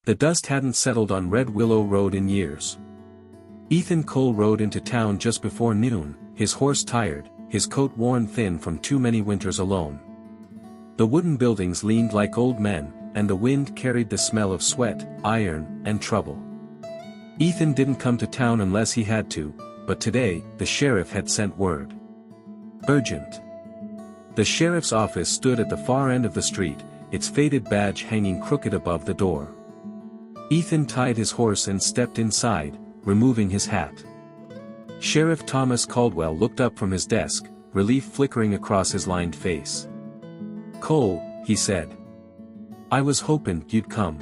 The dust hadn't settled on Red Willow Road in years. Ethan Cole rode into town just before noon, his horse tired, his coat worn thin from too many winters alone. The wooden buildings leaned like old men, and the wind carried the smell of sweat, iron, and trouble. Ethan didn't come to town unless he had to, but today, the sheriff had sent word. Urgent. The sheriff's office stood at the far end of the street, its faded badge hanging crooked above the door. Ethan tied his horse and stepped inside, removing his hat. Sheriff Thomas Caldwell looked up from his desk, relief flickering across his lined face. "Cole," he said. "I was hoping you'd come."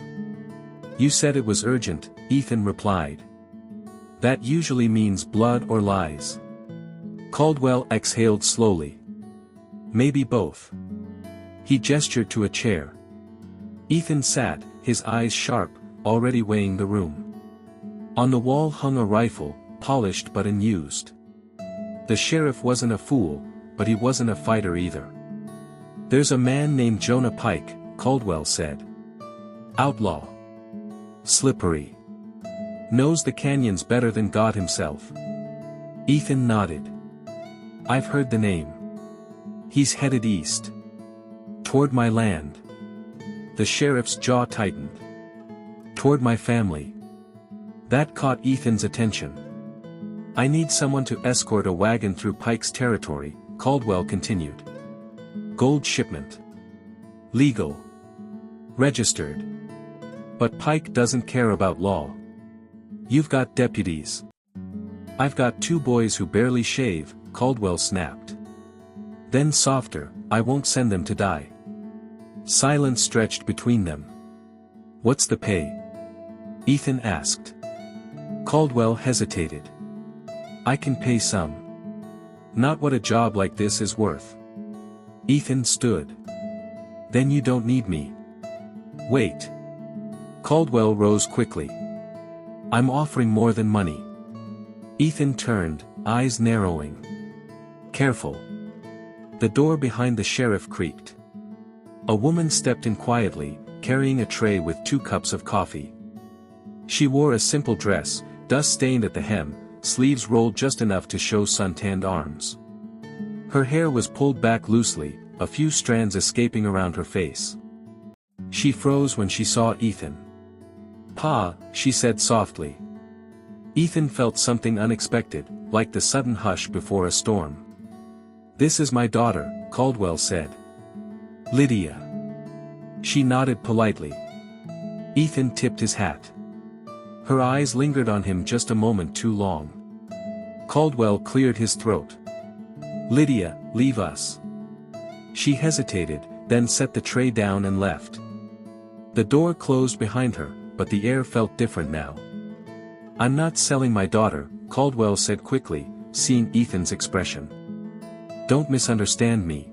"You said it was urgent," Ethan replied. "That usually means blood or lies." Caldwell exhaled slowly. "Maybe both." He gestured to a chair. Ethan sat, his eyes sharp, already weighing the room. On the wall hung a rifle, polished but unused. The sheriff wasn't a fool, but he wasn't a fighter either. "There's a man named Jonah Pike," Caldwell said. "Outlaw. Slippery. Knows the canyons better than God himself." Ethan nodded. "I've heard the name. He's headed east. Toward my land." The sheriff's jaw tightened. "Toward my family." That caught Ethan's attention. "I need someone to escort a wagon through Pike's territory," Caldwell continued. "Gold shipment. Legal. Registered. But Pike doesn't care about law. You've got deputies." "I've got 2 boys who barely shave," Caldwell snapped. Then softer, "I won't send them to die." Silence stretched between them. "What's the pay?" Ethan asked. Caldwell hesitated. "I can pay some. Not what a job like this is worth." Ethan stood. "Then you don't need me." "Wait." Caldwell rose quickly. "I'm offering more than money." Ethan turned, eyes narrowing. "Careful." The door behind the sheriff creaked. A woman stepped in quietly, carrying a tray with 2 cups of coffee. She wore a simple dress, dust-stained at the hem, sleeves rolled just enough to show sun-tanned arms. Her hair was pulled back loosely, a few strands escaping around her face. She froze when she saw Ethan. "Pa," she said softly. Ethan felt something unexpected, like the sudden hush before a storm. "This is my daughter," Caldwell said. "Lydia." She nodded politely. Ethan tipped his hat. Her eyes lingered on him just a moment too long. Caldwell cleared his throat. "Lydia, leave us." She hesitated, then set the tray down and left. The door closed behind her, but the air felt different now. "I'm not selling my daughter," Caldwell said quickly, seeing Ethan's expression. "Don't misunderstand me."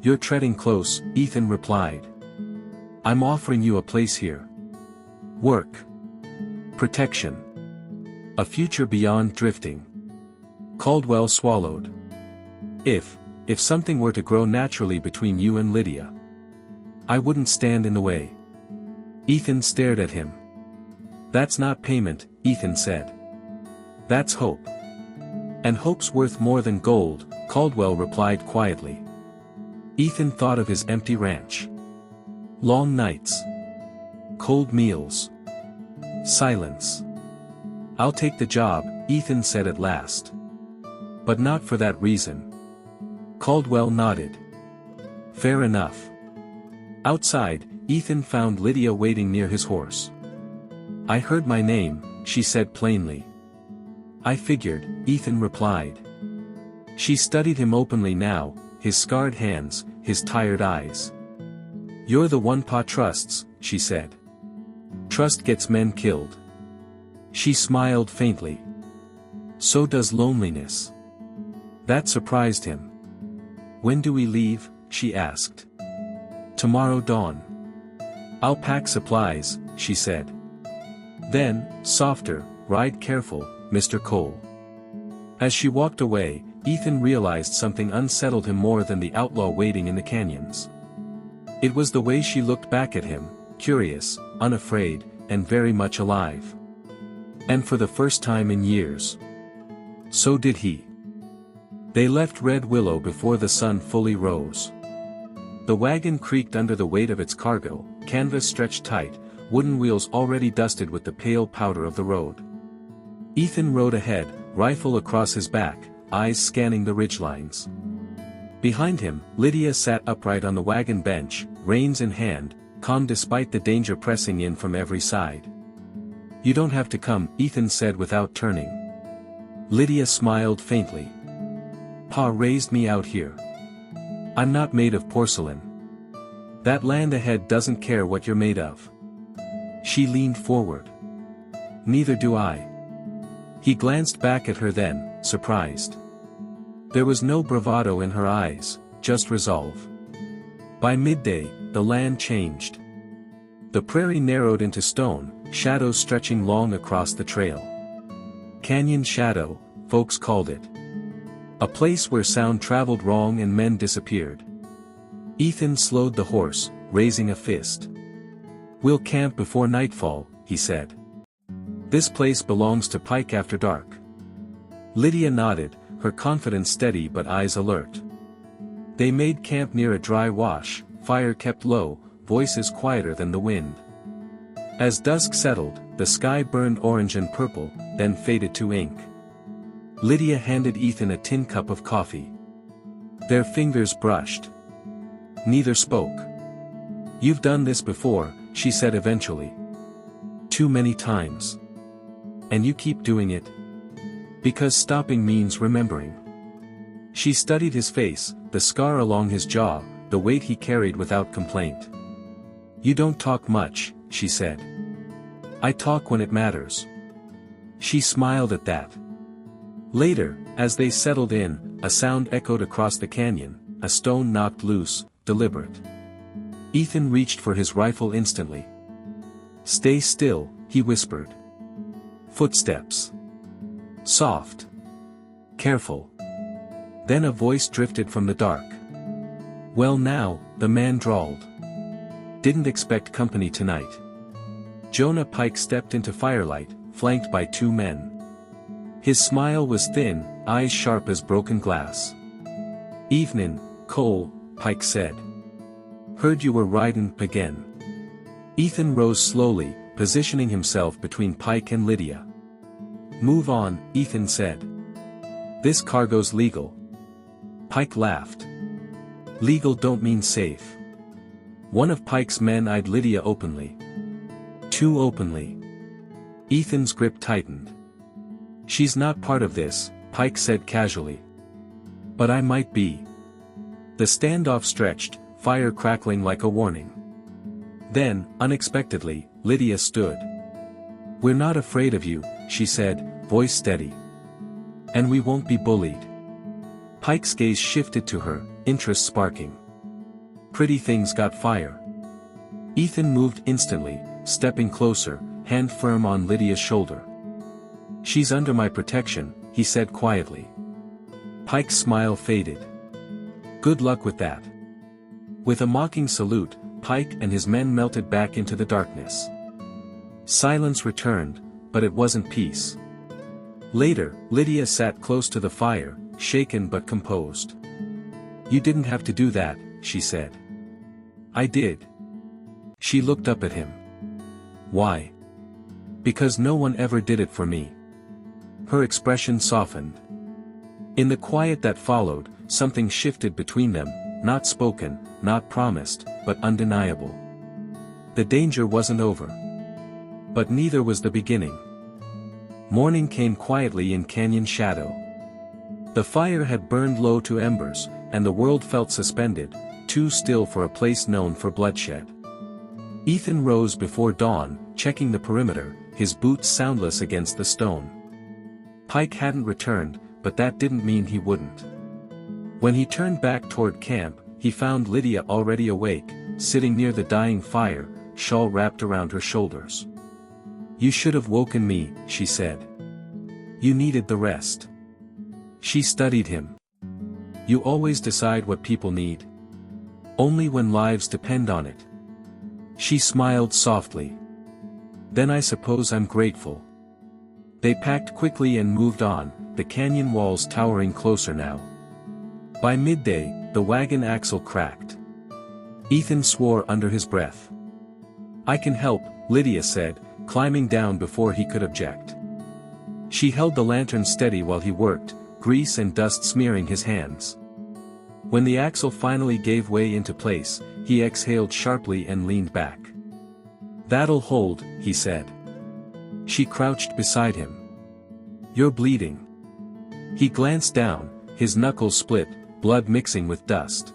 "You're treading close," Ethan replied. "I'm offering you a place here. Work. Protection. A future beyond drifting." Caldwell swallowed. If something were to grow naturally between you and Lydia, I wouldn't stand in the way." Ethan stared at him. "That's not payment," Ethan said. "That's hope. And hope's worth more than gold," Caldwell replied quietly. Ethan thought of his empty ranch. Long nights. Cold meals. Silence. "I'll take the job," Ethan said at last. "But not for that reason." Caldwell nodded. "Fair enough." Outside, Ethan found Lydia waiting near his horse. "I heard my name," she said plainly. "I figured," Ethan replied. She studied him openly now, his scarred hands, his tired eyes. "You're the one Pa trusts," she said. "Trust gets men killed." She smiled faintly. "So does loneliness." That surprised him. "When do we leave?" she asked. "Tomorrow dawn." "I'll pack supplies," she said. Then, softer, "Ride careful, Mr. Cole." As she walked away, Ethan realized something unsettled him more than the outlaw waiting in the canyons. It was the way she looked back at him, curious, unafraid, and very much alive. And for the first time in years. So did he. They left Red Willow before the sun fully rose. The wagon creaked under the weight of its cargo, canvas stretched tight, wooden wheels already dusted with the pale powder of the road. Ethan rode ahead, rifle across his back, eyes scanning the ridgelines. Behind him, Lydia sat upright on the wagon bench, reins in hand, calm despite the danger pressing in from every side. "You don't have to come," Ethan said without turning. Lydia smiled faintly. "Pa raised me out here. I'm not made of porcelain. That land ahead doesn't care what you're made of." She leaned forward. "Neither do I." He glanced back at her then, surprised. There was no bravado in her eyes, just resolve. By midday, the land changed. The prairie narrowed into stone, shadows stretching long across the trail. Canyon Shadow, folks called it. A place where sound traveled wrong and men disappeared. Ethan slowed the horse, raising a fist. "We'll camp before nightfall," he said. "This place belongs to Pike after dark." Lydia nodded, her confidence steady but eyes alert. They made camp near a dry wash, fire kept low, voices quieter than the wind. As dusk settled, the sky burned orange and purple, then faded to ink. Lydia handed Ethan a tin cup of coffee. Their fingers brushed. Neither spoke. "You've done this before," she said eventually. "Too many times. And you keep doing it. Because stopping means remembering." She studied his face, the scar along his jaw, the weight he carried without complaint. "You don't talk much," she said. "I talk when it matters." She smiled at that. Later, as they settled in, a sound echoed across the canyon, a stone knocked loose, deliberate. Ethan reached for his rifle instantly. "Stay still," he whispered. Footsteps. Soft. Careful. Then a voice drifted from the dark. "Well now," the man drawled. "Didn't expect company tonight." Jonah Pike stepped into firelight, flanked by two men. His smile was thin, eyes sharp as broken glass. "Evenin', Cole," Pike said. "Heard you were ridin' again." Ethan rose slowly, positioning himself between Pike and Lydia. "Move on," Ethan said. "This cargo's legal." Pike laughed. "Legal don't mean safe." One of Pike's men eyed Lydia openly. Too openly. Ethan's grip tightened. "She's not part of this," Pike said casually. "But I might be." The standoff stretched, fire crackling like a warning. Then, unexpectedly, Lydia stood. "We're not afraid of you," she said, voice steady. "And we won't be bullied." Pike's gaze shifted to her, interest sparking. "Pretty things got fire." Ethan moved instantly, stepping closer, hand firm on Lydia's shoulder. "She's under my protection," he said quietly. Pike's smile faded. "Good luck with that." With a mocking salute, Pike and his men melted back into the darkness. Silence returned, but it wasn't peace. Later, Lydia sat close to the fire, shaken but composed. "You didn't have to do that," she said. "I did." She looked up at him. "Why?" "Because no one ever did it for me." Her expression softened. In the quiet that followed, something shifted between them, not spoken, not promised, but undeniable. The danger wasn't over. But neither was the beginning. Morning came quietly in Canyon Shadow. The fire had burned low to embers, and the world felt suspended, too still for a place known for bloodshed. Ethan rose before dawn, checking the perimeter, his boots soundless against the stone. Pike hadn't returned, but that didn't mean he wouldn't. When he turned back toward camp, he found Lydia already awake, sitting near the dying fire, shawl wrapped around her shoulders. "You should have woken me," she said. "You needed the rest." She studied him. "You always decide what people need. Only when lives depend on it." She smiled softly. Then I suppose I'm grateful. They packed quickly and moved on, the canyon walls towering closer now. By midday, the wagon axle cracked. Ethan swore under his breath. I can help, Lydia said, climbing down before he could object. She held the lantern steady while he worked, grease and dust smearing his hands. When the axle finally gave way into place, he exhaled sharply and leaned back. That'll hold, he said. She crouched beside him. You're bleeding. He glanced down, his knuckles split, blood mixing with dust.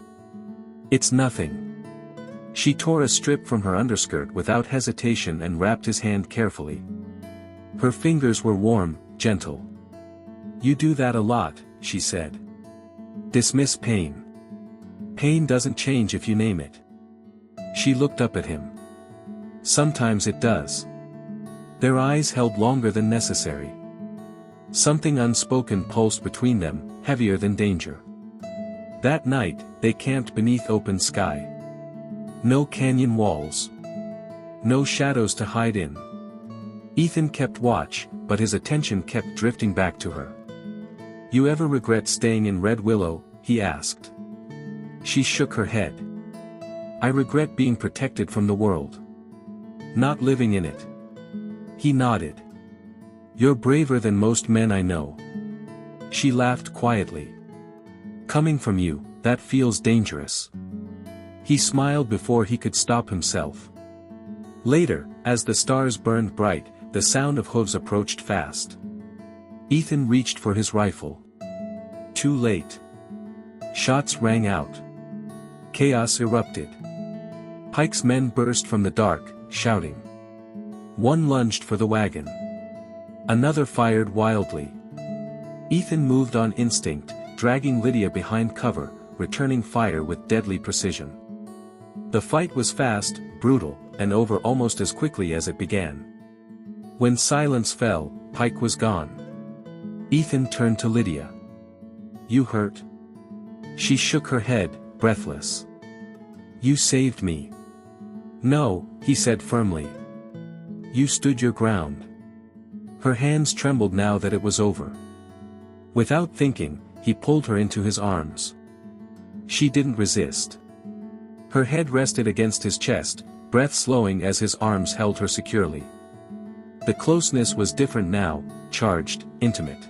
It's nothing. She tore a strip from her underskirt without hesitation and wrapped his hand carefully. Her fingers were warm, gentle. You do that a lot, she said. Dismiss pain. Pain doesn't change if you name it. She looked up at him. Sometimes it does. Their eyes held longer than necessary. Something unspoken pulsed between them, heavier than danger. That night, they camped beneath open sky. No canyon walls. No shadows to hide in. Ethan kept watch, but his attention kept drifting back to her. You ever regret staying in Red Willow? He asked. She shook her head. I regret being protected from the world. Not living in it. He nodded. You're braver than most men I know. She laughed quietly. Coming from you, that feels dangerous. He smiled before he could stop himself. Later, as the stars burned bright, the sound of hooves approached fast. Ethan reached for his rifle. Too late. Shots rang out. Chaos erupted. Pike's men burst from the dark, shouting. One lunged for the wagon. Another fired wildly. Ethan moved on instinct, dragging Lydia behind cover, returning fire with deadly precision. The fight was fast, brutal, and over almost as quickly as it began. When silence fell, Pike was gone. Ethan turned to Lydia. You hurt? She shook her head, breathless. You saved me. No, he said firmly. You stood your ground. Her hands trembled now that it was over. Without thinking, he pulled her into his arms. She didn't resist. Her head rested against his chest, breath slowing as his arms held her securely. The closeness was different now, charged, intimate.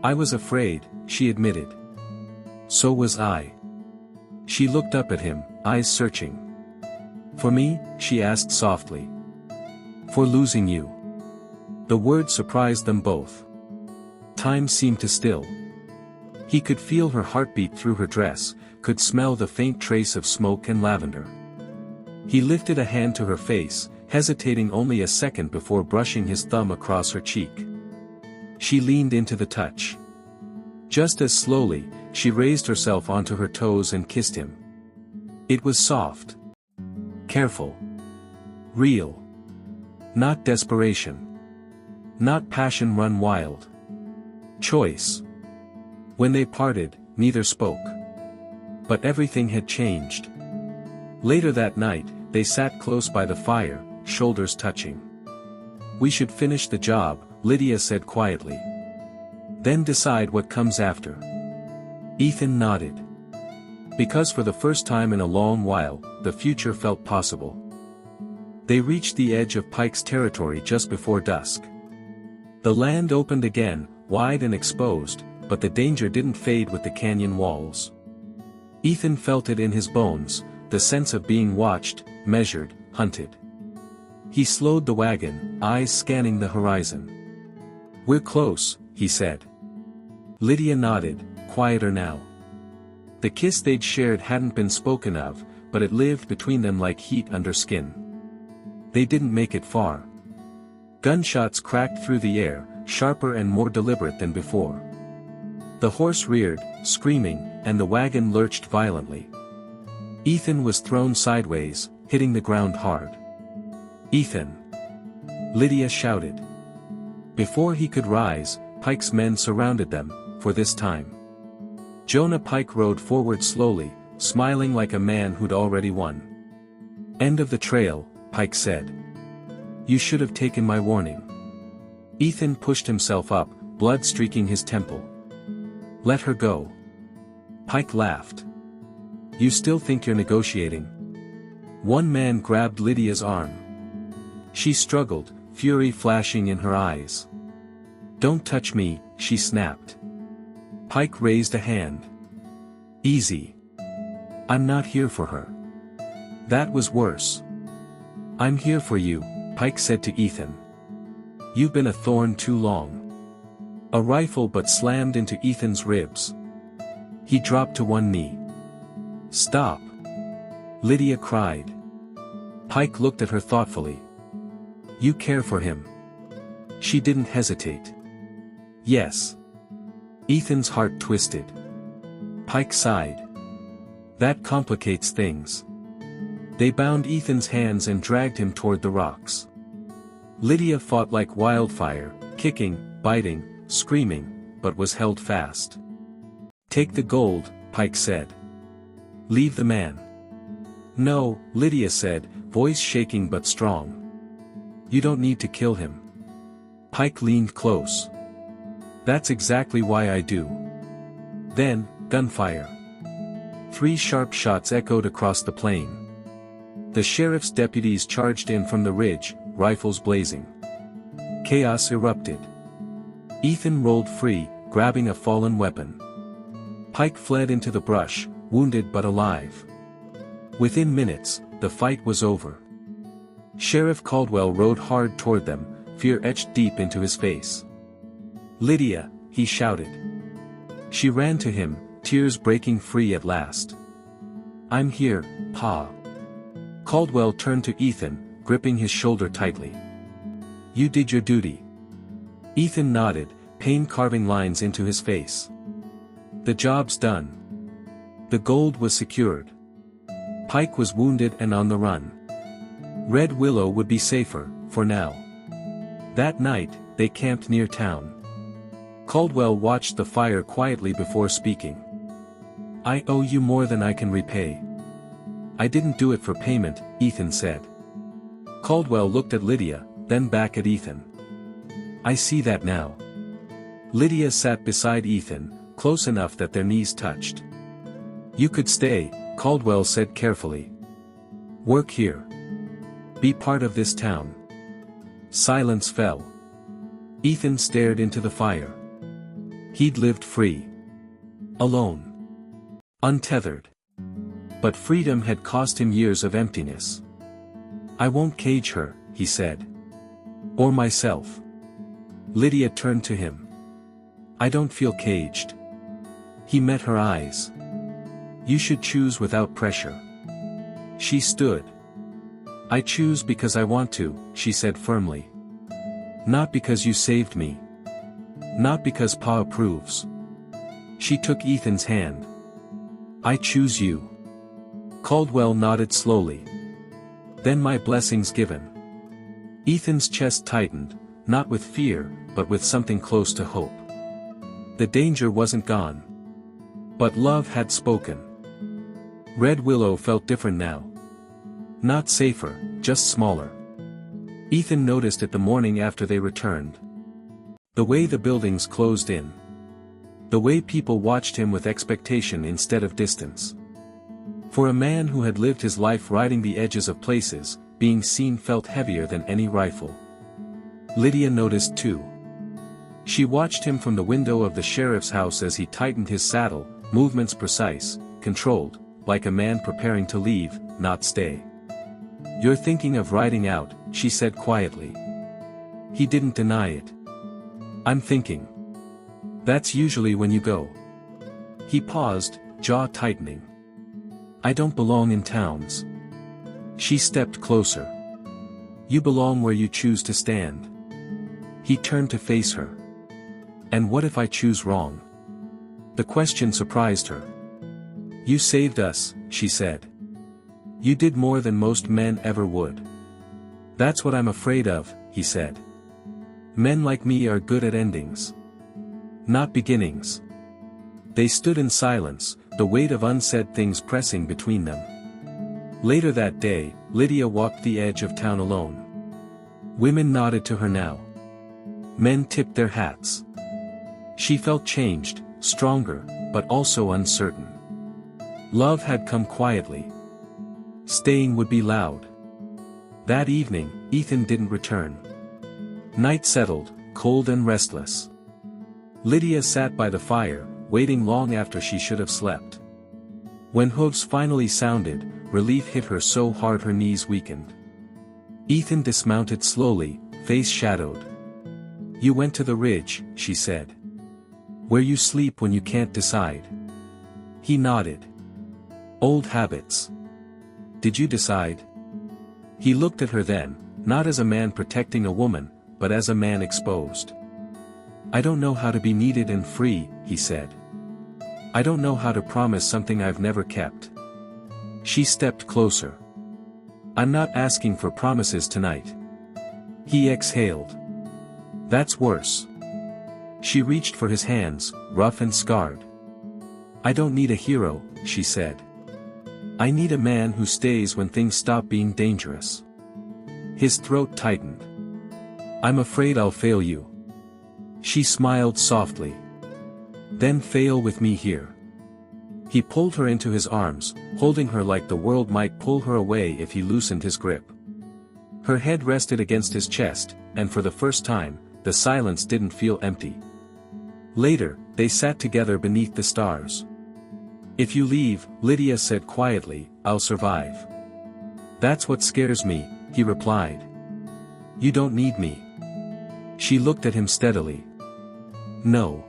I was afraid, she admitted. So was I. She looked up at him, eyes searching. For me? She asked softly. For losing you. The word surprised them both. Time seemed to still. He could feel her heartbeat through her dress, could smell the faint trace of smoke and lavender. He lifted a hand to her face, hesitating only a second before brushing his thumb across her cheek. She leaned into the touch. Just as slowly, she raised herself onto her toes and kissed him. It was soft. Careful. Real. Not desperation. Not passion run wild. Choice. When they parted, neither spoke. But everything had changed. Later that night, they sat close by the fire, shoulders touching. We should finish the job, Lydia said quietly. Then decide what comes after. Ethan nodded. Because for the first time in a long while, the future felt possible. They reached the edge of Pike's territory just before dusk. The land opened again, wide and exposed, but the danger didn't fade with the canyon walls. Ethan felt it in his bones, the sense of being watched, measured, hunted. He slowed the wagon, eyes scanning the horizon. We're close, he said. Lydia nodded, quieter now. The kiss they'd shared hadn't been spoken of, but it lived between them like heat under skin. They didn't make it far. Gunshots cracked through the air, sharper and more deliberate than before. The horse reared, screaming, and the wagon lurched violently. Ethan was thrown sideways, hitting the ground hard. Ethan! Lydia shouted. Before he could rise, Pike's men surrounded them, for this time. Jonah Pike rode forward slowly, smiling like a man who'd already won. End of the trail, Pike said. You should have taken my warning. Ethan pushed himself up, blood streaking his temple. Let her go. Pike laughed. You still think you're negotiating? One man grabbed Lydia's arm. She struggled, fury flashing in her eyes. Don't touch me, she snapped. Pike raised a hand. Easy. I'm not here for her. That was worse. I'm here for you, Pike said to Ethan. You've been a thorn too long. A rifle butt slammed into Ethan's ribs. He dropped to one knee. Stop. Lydia cried. Pike looked at her thoughtfully. You care for him. She didn't hesitate. Yes. Ethan's heart twisted. Pike sighed. That complicates things. They bound Ethan's hands and dragged him toward the rocks. Lydia fought like wildfire, kicking, biting, screaming, but was held fast. Take the gold, Pike said. Leave the man. No, Lydia said, voice shaking but strong. You don't need to kill him. Pike leaned close. That's exactly why I do. Then, gunfire. 3 sharp shots echoed across the plain. The sheriff's deputies charged in from the ridge, rifles blazing. Chaos erupted. Ethan rolled free, grabbing a fallen weapon. Pike fled into the brush, wounded but alive. Within minutes, the fight was over. Sheriff Caldwell rode hard toward them, fear etched deep into his face. Lydia, he shouted. She ran to him, tears breaking free at last. I'm here, Pa. Caldwell turned to Ethan, gripping his shoulder tightly. You did your duty. Ethan nodded, pain carving lines into his face. The job's done. The gold was secured. Pike was wounded and on the run. Red Willow would be safer, for now. That night, they camped near town. Caldwell watched the fire quietly before speaking. I owe you more than I can repay. I didn't do it for payment, Ethan said. Caldwell looked at Lydia, then back at Ethan. I see that now. Lydia sat beside Ethan, close enough that their knees touched. You could stay, Caldwell said carefully. Work here. Be part of this town. Silence fell. Ethan stared into the fire. He'd lived free. Alone. Untethered. But freedom had cost him years of emptiness. I won't cage her, he said. Or myself. Lydia turned to him. I don't feel caged. He met her eyes. You should choose without pressure. She stood. I choose because I want to, she said firmly. Not because you saved me. Not because Pa approves. She took Ethan's hand. I choose you. Caldwell nodded slowly. Then my blessing's given. Ethan's chest tightened, not with fear, but with something close to hope. The danger wasn't gone. But love had spoken. Red Willow felt different now. Not safer, just smaller. Ethan noticed it the morning after they returned. The way the buildings closed in. The way people watched him with expectation instead of distance. For a man who had lived his life riding the edges of places, being seen felt heavier than any rifle. Lydia noticed too. She watched him from the window of the sheriff's house as he tightened his saddle, movements precise, controlled, like a man preparing to leave, not stay. You're thinking of riding out, she said quietly. He didn't deny it. I'm thinking. That's usually when you go. He paused, jaw tightening. I don't belong in towns. She stepped closer. You belong where you choose to stand. He turned to face her. And what if I choose wrong? The question surprised her. You saved us, she said. You did more than most men ever would. That's what I'm afraid of, he said. Men like me are good at endings. Not beginnings. They stood in silence, the weight of unsaid things pressing between them. Later that day, Lydia walked the edge of town alone. Women nodded to her now. Men tipped their hats. She felt changed, stronger, but also uncertain. Love had come quietly. Staying would be loud. That evening, Ethan didn't return. Night settled, cold and restless. Lydia sat by the fire, waiting long after she should have slept. When hooves finally sounded, relief hit her so hard her knees weakened. Ethan dismounted slowly, face shadowed. "You went to the ridge," she said. "Where you sleep when you can't decide." He nodded. "Old habits. Did you decide?" He looked at her then, not as a man protecting a woman, but as a man exposed. "I don't know how to be needed and free," he said. "I don't know how to promise something I've never kept." She stepped closer. "I'm not asking for promises tonight." He exhaled. "That's worse." She reached for his hands, rough and scarred. "I don't need a hero," she said. "I need a man who stays when things stop being dangerous." His throat tightened. "I'm afraid I'll fail you." She smiled softly. "Then fail with me here." He pulled her into his arms, holding her like the world might pull her away if he loosened his grip. Her head rested against his chest, and for the first time, the silence didn't feel empty. Later, they sat together beneath the stars. "If you leave," Lydia said quietly, "I'll survive." "That's what scares me," he replied. "You don't need me." She looked at him steadily. "No.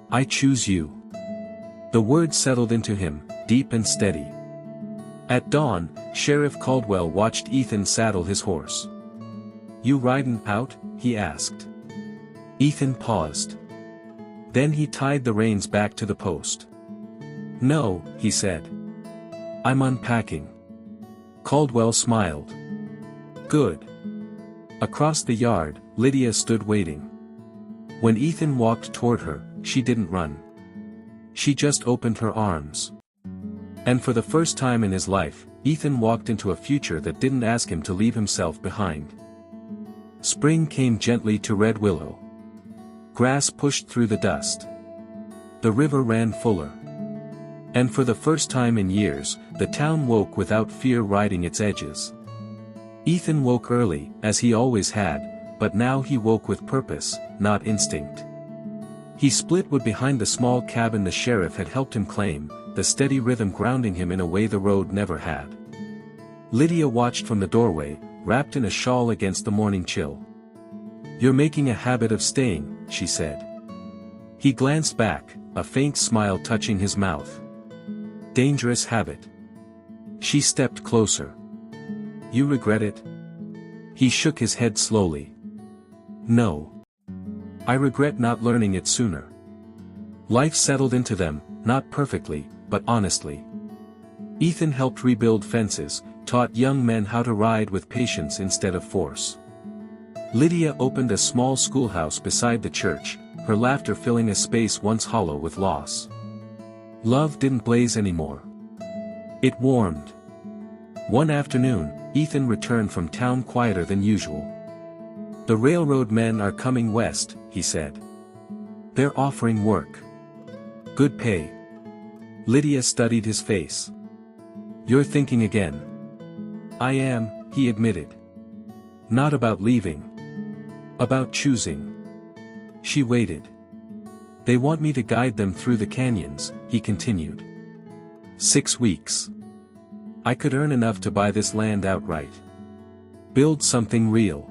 I choose you." The words settled into him, deep and steady. At dawn, Sheriff Caldwell watched Ethan saddle his horse. "You ridin' out?" he asked. Ethan paused. Then he tied the reins back to the post. "No," he said. "I'm unpacking." Caldwell smiled. "Good." Across the yard, Lydia stood waiting. When Ethan walked toward her, she didn't run. She just opened her arms. And for the first time in his life, Ethan walked into a future that didn't ask him to leave himself behind. Spring came gently to Red Willow. Grass pushed through the dust. The river ran fuller. And for the first time in years, the town woke without fear riding its edges. Ethan woke early, as he always had, but now he woke with purpose, not instinct. He split wood behind the small cabin the sheriff had helped him claim, the steady rhythm grounding him in a way the road never had. Lydia watched from the doorway, wrapped in a shawl against the morning chill. "You're making a habit of staying," she said. He glanced back, a faint smile touching his mouth. "Dangerous habit." She stepped closer. "You regret it?" He shook his head slowly. "No. I regret not learning it sooner." Life settled into them, not perfectly, but honestly. Ethan helped rebuild fences, taught young men how to ride with patience instead of force. Lydia opened a small schoolhouse beside the church, her laughter filling a space once hollow with loss. Love didn't blaze anymore. It warmed. One afternoon, Ethan returned from town quieter than usual. "The railroad men are coming west," he said. "They're offering work. Good pay." Lydia studied his face. "You're thinking again." "I am," he admitted. "Not about leaving. About choosing." She waited. "They want me to guide them through the canyons," he continued. 6 weeks. I could earn enough to buy this land outright. Build something real."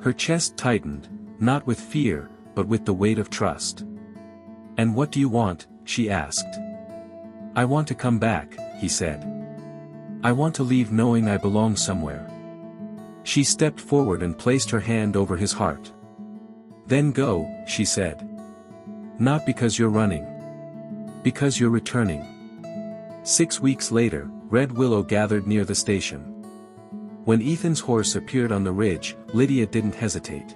Her chest tightened, not with fear, but with the weight of trust. "And what do you want?" she asked. "I want to come back," he said. "I want to leave knowing I belong somewhere." She stepped forward and placed her hand over his heart. "Then go," she said. "Not because you're running. Because you're returning." 6 weeks later, Red Willow gathered near the station. When Ethan's horse appeared on the ridge, Lydia didn't hesitate.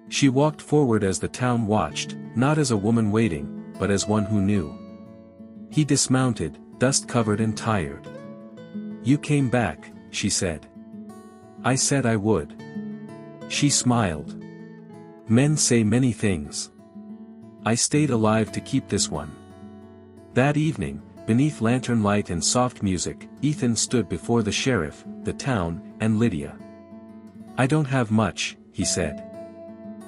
She walked forward as the town watched, not as a woman waiting, but as one who knew. He dismounted, dust-covered and tired. You came back, she said. I said I would. She smiled. Men say many things. I stayed alive to keep this one. That evening, beneath lantern light and soft music, Ethan stood before the sheriff, the town, and Lydia. I don't have much, he said.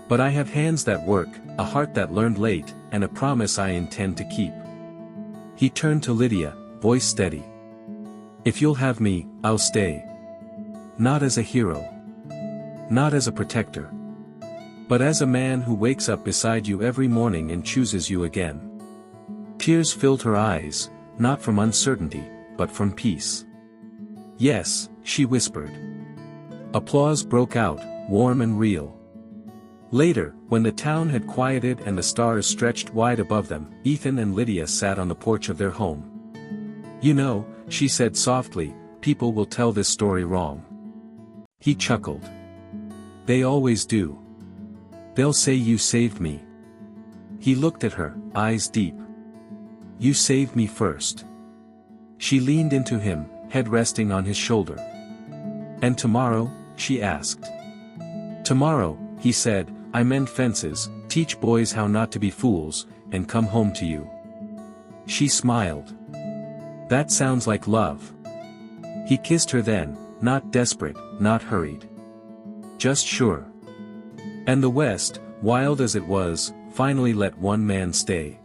But I have hands that work, a heart that learned late, and a promise I intend to keep. He turned to Lydia, voice steady. If you'll have me, I'll stay. Not as a hero. Not as a protector. But as a man who wakes up beside you every morning and chooses you again. Tears filled her eyes, not from uncertainty, but from peace. Yes, she whispered. Applause broke out, warm and real. Later, when the town had quieted and the stars stretched wide above them, Ethan and Lydia sat on the porch of their home. You know, she said softly, people will tell this story wrong. He chuckled. They always do. They'll say you saved me. He looked at her, eyes deep. You saved me first. She leaned into him, head resting on his shoulder. And tomorrow? She asked. Tomorrow, he said, I mend fences, teach boys how not to be fools, and come home to you. She smiled. That sounds like love. He kissed her then, not desperate, not hurried. Just sure. And the West, wild as it was, finally let one man stay.